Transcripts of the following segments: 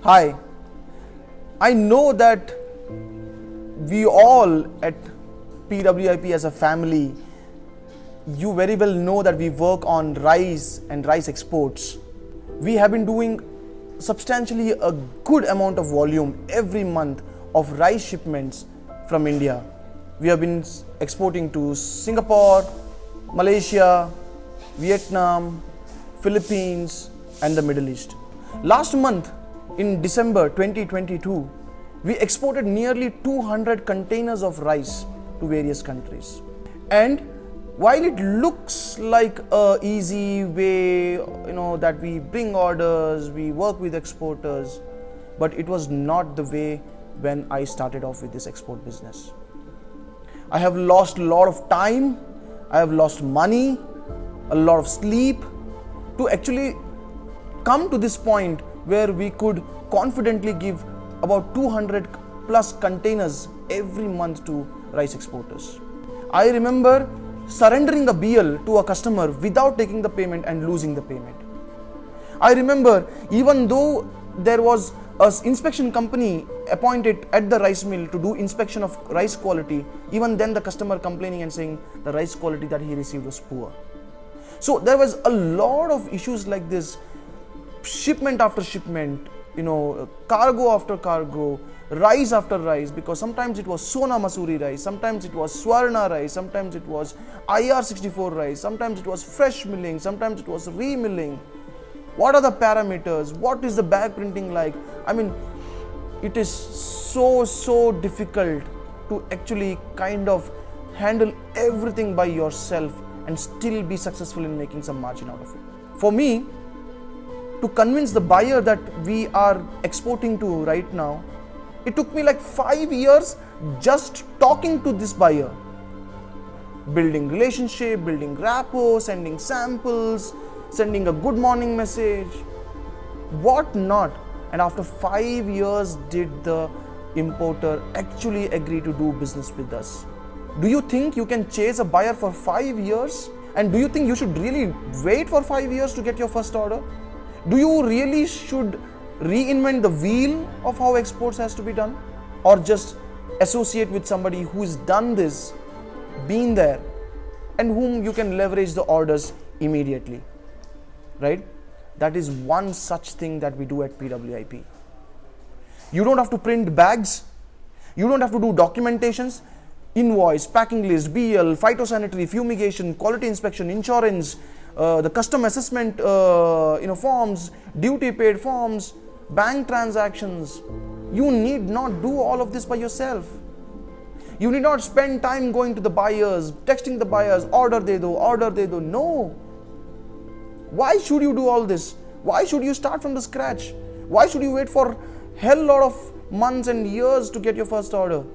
Hi, I know that we all at PWIP as a family, you very well know that we work on rice and rice exports. We have been doing substantially a good amount of volume every month of rice shipments from India. We have been exporting to Singapore, Malaysia, Vietnam, Philippines and the Middle East. Last month in December 2022, we exported nearly 200 containers of rice to various countries. And while it looks like a easy way, that we bring orders, we work with exporters, but it was not the way when I started off with this export business. I have lost a lot of time, I have lost money, a lot of sleep to actually come to this point where we could confidently give about 200 plus containers every month to rice exporters. I remember surrendering a BL to a customer without taking the payment and losing the payment. I remember even though there was an inspection company appointed at the rice mill to do inspection of rice quality, even then the customer complaining and saying the rice quality that he received was poor. So there was a lot of issues like this, shipment after shipment, cargo after cargo, rice after rice, because sometimes it was Sona Masuri rice, sometimes it was Swarna rice, sometimes it was IR64 rice, sometimes it was fresh milling, sometimes it was re-milling. What are the parameters? What is the bag printing like? I mean, it is so difficult to actually kind of handle everything by yourself and still be successful in making some margin out of it. For me, to convince the buyer that we are exporting to right now, it took me like 5 years just talking to this buyer, building relationship, building rapport, sending samples, sending a good morning message, what not. And after 5 years did the importer actually agree to do business with us. Do you think you can chase a buyer for 5 years? And do you think you should really wait for 5 years to get your first order? Do you really should reinvent the wheel of how exports has to be done? Or just associate with somebody who's done this, been there, and whom you can leverage the orders immediately, right? That is one such thing that we do at PWIP. You don't have to print bags, you don't have to do documentations, invoice, packing list, BL, phytosanitary, fumigation, quality inspection, insurance, the custom assessment forms, duty paid forms, bank transactions. You need not do all of this by yourself. You need not spend time going to the buyers, texting the buyers, order de do. No. Why should you do all this? Why should you start from the scratch? Why should you wait for hell lot of months and years to get your first order?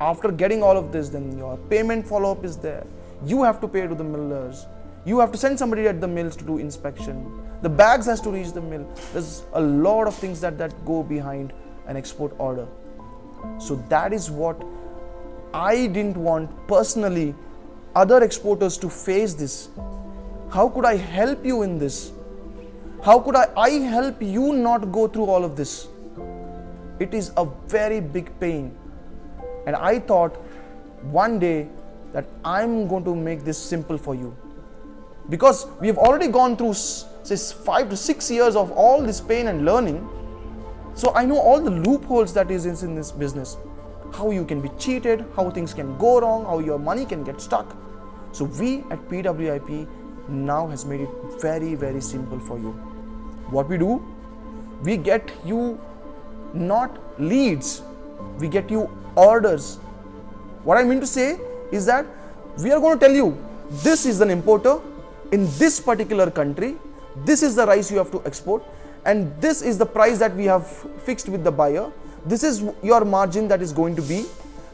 After getting all of this, then your payment follow-up is there. You have to pay to the millers. You have to send somebody at the mills to do inspection. The bags has to reach the mill. There's a lot of things that go behind an export order. So that is what I didn't want personally other exporters to face this. How could I help you in this? How could I help you not go through all of this? It is a very big pain. And I thought one day that I'm going to make this simple for you. Because we have already gone through say 5 to 6 years of all this pain and learning. So I know all the loopholes that is in this business. How you can be cheated, how things can go wrong, how your money can get stuck. So we at PWIP now has made it very simple for you. What we do, we get you not leads, we get you orders. What I mean to say is that we are going to tell you, this is an importer in this particular country, this is the rice you have to export, and this is the price that we have fixed with the buyer, this is your margin that is going to be,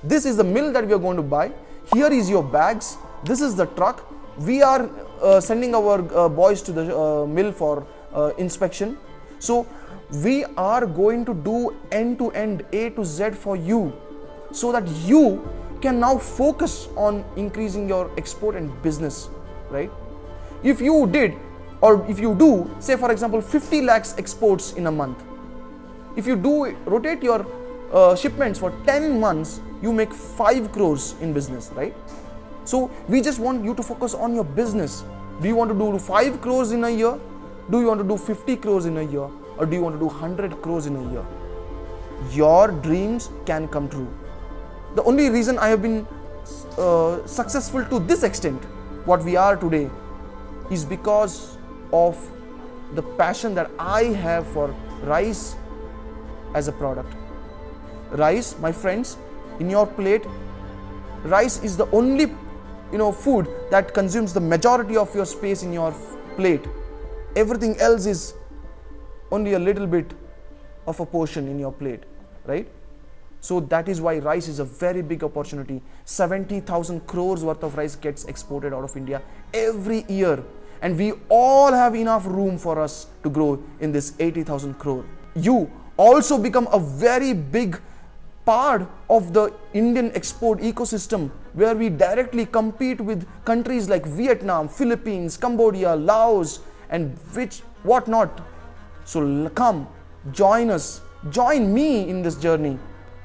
this is the mill that we are going to buy, here is your bags, this is the truck, we are sending our boys to the mill for inspection. So we are going to do end-to-end A to Z for you, so that you can now focus on increasing your export and business, right? If you did, or if you do, say for example 50 lakhs exports in a month, If you do rotate your shipments for 10 months, you make 5 crores in business, right? So we just want you to focus on your business. Do you want to do 5 crores in a year? Do you want to do 50 crores in a year? Or do you want to do 100 crores in a year? Your dreams can come true. The only reason I have been successful to this extent, what we are today, is because of the passion that I have for rice as a product. Rice, my friends, in your plate, rice is the only food that consumes the majority of your space in your plate. Everything else is only a little bit of a portion in your plate, right? So that is why rice is a very big opportunity. 70,000 crores worth of rice gets exported out of India every year, and we all have enough room for us to grow in this 80,000 crore. You also become a very big part of the Indian export ecosystem, where we directly compete with countries like Vietnam, Philippines, Cambodia, Laos, and what not. So come, join us, join me in this journey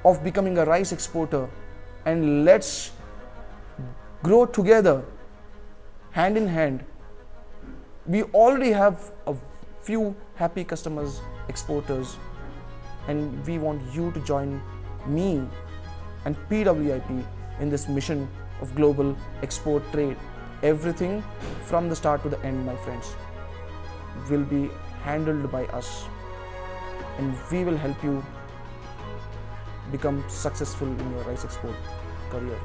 of becoming a rice exporter, and let's grow together, hand in hand. We already have a few happy customers, exporters, and we want you to join me and PWIP in this mission of global export trade. Everything from the start to the end, my friends, will be handled by us, and we will help you become successful in your rice export career.